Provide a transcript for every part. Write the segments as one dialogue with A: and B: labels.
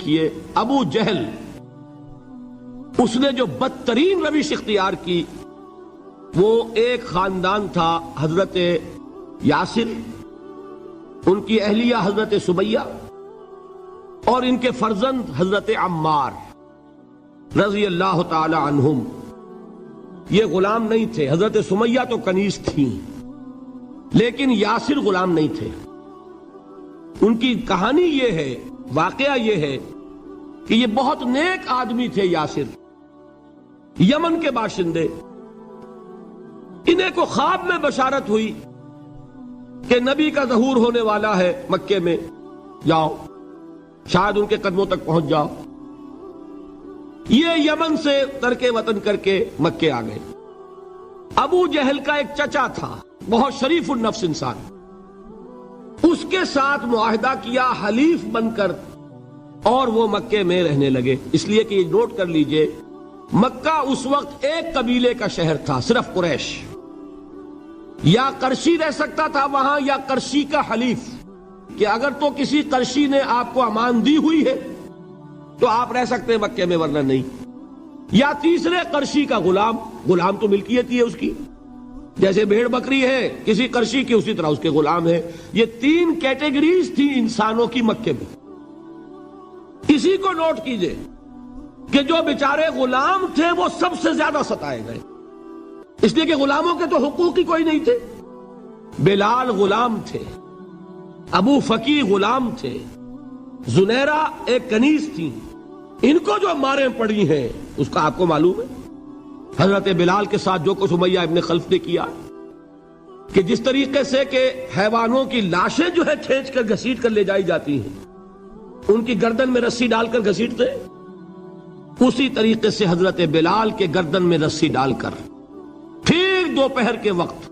A: دیکھیے ابو جہل اس نے جو بدترین روش اختیار کی وہ ایک خاندان تھا حضرت یاسر، ان کی اہلیہ حضرت سمیہ اور ان کے فرزند حضرت عمار رضی اللہ تعالی عنہم۔ یہ غلام نہیں تھے، حضرت سمیہ تو کنیز تھیں لیکن یاسر غلام نہیں تھے۔ ان کی کہانی یہ ہے، واقعہ یہ ہے کہ یہ بہت نیک آدمی تھے یاسر، یمن کے باشندے۔ انہیں کو خواب میں بشارت ہوئی کہ نبی کا ظہور ہونے والا ہے مکے میں، جاؤ شاید ان کے قدموں تک پہنچ جاؤ۔ یہ یمن سے ترک وطن کر کے مکے آ گئے۔ ابو جہل کا ایک چچا تھا، بہت شریف النفس انسان، اس کے ساتھ معاہدہ کیا حلیف بن کر اور وہ مکے میں رہنے لگے۔ اس لیے کہ یہ نوٹ کر لیجئے مکہ اس وقت ایک قبیلے کا شہر تھا، صرف قریش۔ یا قرشی رہ سکتا تھا وہاں یا قرشی کا حلیف، کہ اگر تو کسی قرشی نے آپ کو امان دی ہوئی ہے تو آپ رہ سکتے ہیں مکے میں، ورنہ نہیں۔ یا تیسرے قرشی کا غلام، غلام تو ملکیت ہی ہے اس کی، جیسے بھیڑ بکری ہے کسی قرشی کی اسی طرح اس کے غلام ہے۔ یہ تین کیٹیگریز تھی انسانوں کی مکے میں۔ اسی کو نوٹ کیجئے کہ جو بیچارے غلام تھے وہ سب سے زیادہ ستائے گئے، اس لیے کہ غلاموں کے تو حقوق ہی کوئی نہیں تھے۔ بلال غلام تھے، ابو فقی غلام تھے، زنیرہ ایک کنیز تھی۔ ان کو جو ماریں پڑی ہیں اس کا آپ کو معلوم ہے۔ حضرت بلال کے ساتھ جو کچھ امیہ ابن خلف نے کیا، کہ جس طریقے سے کہ حیوانوں کی لاشیں جو ہے کھینچ کر گھسیٹ کر لے جائی جاتی ہیں، ان کی گردن میں رسی ڈال کر گھسیٹتے، اسی طریقے سے حضرت بلال کے گردن میں رسی ڈال کر ٹھیک دوپہر کے وقت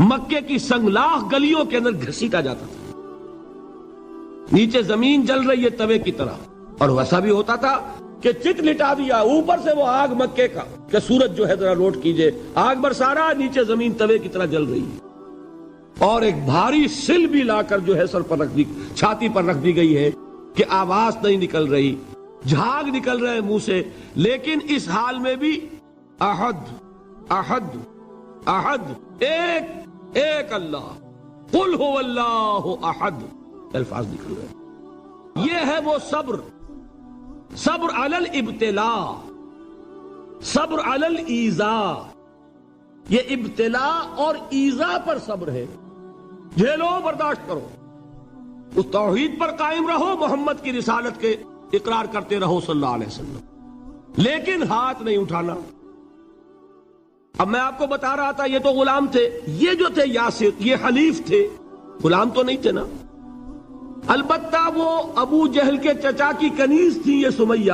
A: مکے کی سنگلاخ گلیوں کے اندر گھسیٹا جاتا تھا۔ نیچے زمین جل رہی ہے توے کی طرح، اور ویسا بھی ہوتا تھا کہ چت لٹا دیا، اوپر سے وہ آگ مکے کا کہ سورج جو ہے ذرا نوٹ کیجئے، آگ برسا رہا، نیچے زمین توے کی طرح جل رہی ہے، اور ایک بھاری سل بھی لا کر جو ہے سر پر رکھ دی، چھاتی پر رکھ دی گئی ہے کہ آواز نہیں نکل رہی، جھاگ نکل رہے منہ سے، لیکن اس حال میں بھی احد احد احد، ایک ایک اللہ، قل هو اللہ احد، الفاظ نکل رہے۔ یہ ہے وہ صبر، صبر علی الابتلاء، صبر علی الایذاء۔ یہ ابتلاء اور ایذاء پر صبر ہے، جھیلو برداشت کرو، اس توحید پر قائم رہو، محمد کی رسالت کے اقرار کرتے رہو صلی اللہ علیہ وسلم، لیکن ہاتھ نہیں اٹھانا۔ اب میں آپ کو بتا رہا تھا یہ تو غلام تھے، یہ جو تھے یاسر یہ حلیف تھے، غلام تو نہیں تھے نا۔ البتہ وہ ابو جہل کے چچا کی کنیز تھی یہ سمیہ،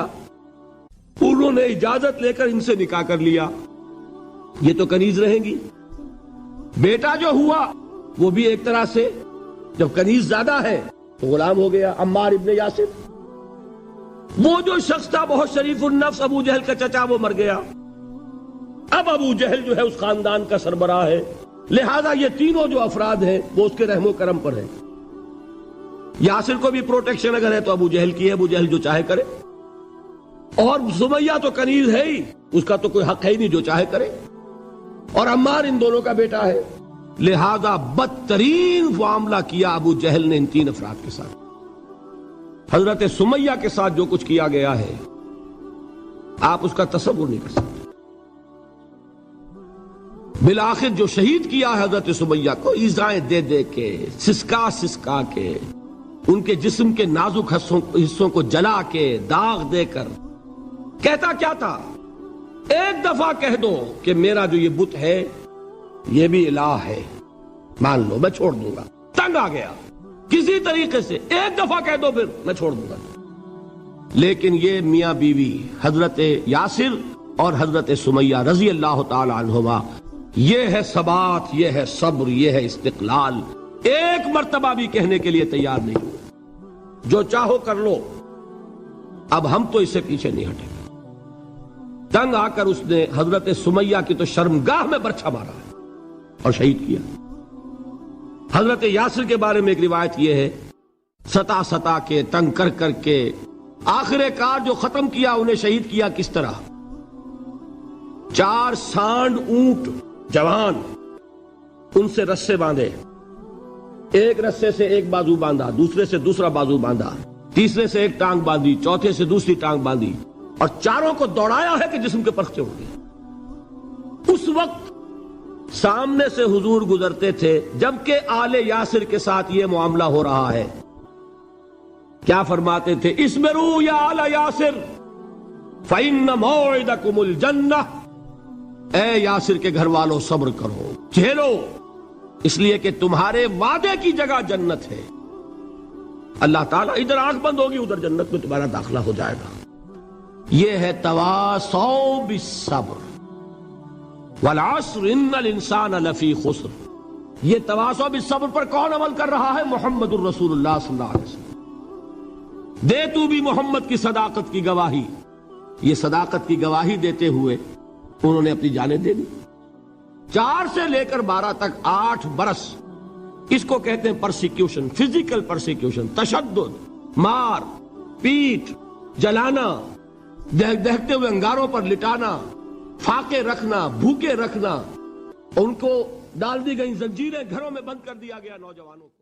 A: انہوں نے اجازت لے کر ان سے نکاح کر لیا، یہ تو کنیز رہیں گی۔ بیٹا جو ہوا وہ بھی ایک طرح سے جب کنیز زیادہ ہے تو غلام ہو گیا، عمار ابن یاسر۔ وہ جو شخص تھا بہت شریف النفس ابو جہل کا چچا، وہ مر گیا۔ اب ابو جہل جو ہے اس خاندان کا سربراہ ہے، لہذا یہ تینوں جو افراد ہیں وہ اس کے رحم و کرم پر ہیں۔ یاسر کو بھی پروٹیکشن اگر ہے تو ابو جہل کی ہے، ابو جہل جو چاہے کرے، اور سمیہ تو کنیز ہے ہی، اس کا تو کوئی حق ہے ہی نہیں، جو چاہے کرے، اور عمار ان دونوں کا بیٹا ہے، لہذا بدترین معاملہ کیا ابو جہل نے ان تین افراد کے ساتھ۔ حضرت سمیہ کے ساتھ جو کچھ کیا گیا ہے آپ اس کا تصور نہیں کر سکتے۔ بالآخر جو شہید کیا ہے حضرت سمیہ کو، ایذائیں دے دے کے، سسکا سسکا کے، ان کے جسم کے نازک حصوں کو جلا کے، داغ دے کر، کہتا کیا تھا، ایک دفعہ کہہ دو کہ میرا جو یہ بت ہے یہ بھی الہ ہے، مان لو میں چھوڑ دوں گا۔ تنگ آ گیا، کسی طریقے سے ایک دفعہ کہہ دو پھر میں چھوڑ دوں گا۔ لیکن یہ میاں بیوی حضرت یاسر اور حضرت سمیہ رضی اللہ تعالی عنہما، یہ ہے ثبات، یہ ہے صبر، یہ ہے استقلال، ایک مرتبہ بھی کہنے کے لیے تیار نہیں ہوئے جو چاہو کر لو، اب ہم تو اس سے پیچھے نہیں ہٹیں گے۔ تنگ آ کر اس نے حضرت سمیہ کی تو شرمگاہ میں برچھا مارا اور شہید کیا۔ حضرت یاسر کے بارے میں ایک روایت یہ ہے، ستا ستا کے، تنگ کر کر کے، آخر کار جو ختم کیا انہیں شہید کیا کس طرح؟ 4 سانڈ اونٹ جوان، ان سے رسے باندھے، ایک رسے سے ایک بازو باندھا، دوسرے سے دوسرا بازو باندھا، تیسرے سے ایک ٹانگ باندھی، چوتھے سے دوسری ٹانگ باندھی، اور چاروں کو دوڑایا ہے کہ جسم کے پرخچے ہوں گے۔ اس وقت سامنے سے حضور گزرتے تھے جبکہ آل یاسر کے ساتھ یہ معاملہ ہو رہا ہے، کیا فرماتے تھے؟ اسبروا یا آل یاسر فإن موعدکم الجنہ، اے یاسر کے گھر والوں صبر کرو، جھیلو، اس لیے کہ تمہارے وعدے کی جگہ جنت ہے۔ اللہ تعالیٰ ادھر آنکھ بند ہوگی ادھر جنت میں تمہارا داخلہ ہو جائے گا۔ یہ ہے تواصوا بالصبر، والعصر ان الانسان لفی خسر۔ یہ تواصوا بالصبر پر کون عمل کر رہا ہے؟ محمد الرسول اللہ صلی اللہ علیہ وسلم۔ دے تو بھی محمد کی صداقت کی گواہی۔ یہ صداقت کی گواہی دیتے ہوئے انہوں نے اپنی جانیں دے دی۔ 4 سے لے کر 12 تک 8 برس، اس کو کہتے ہیں پرسیکیوشن، فزیکل پرسیکیوشن، تشدد، مار پیٹ، جلانا، دہکتے ہوئے انگاروں پر لٹانا، فاقے رکھنا، بھوکے رکھنا، ان کو ڈال دی گئی زنجیریں، گھروں میں بند کر دیا گیا نوجوانوں کو۔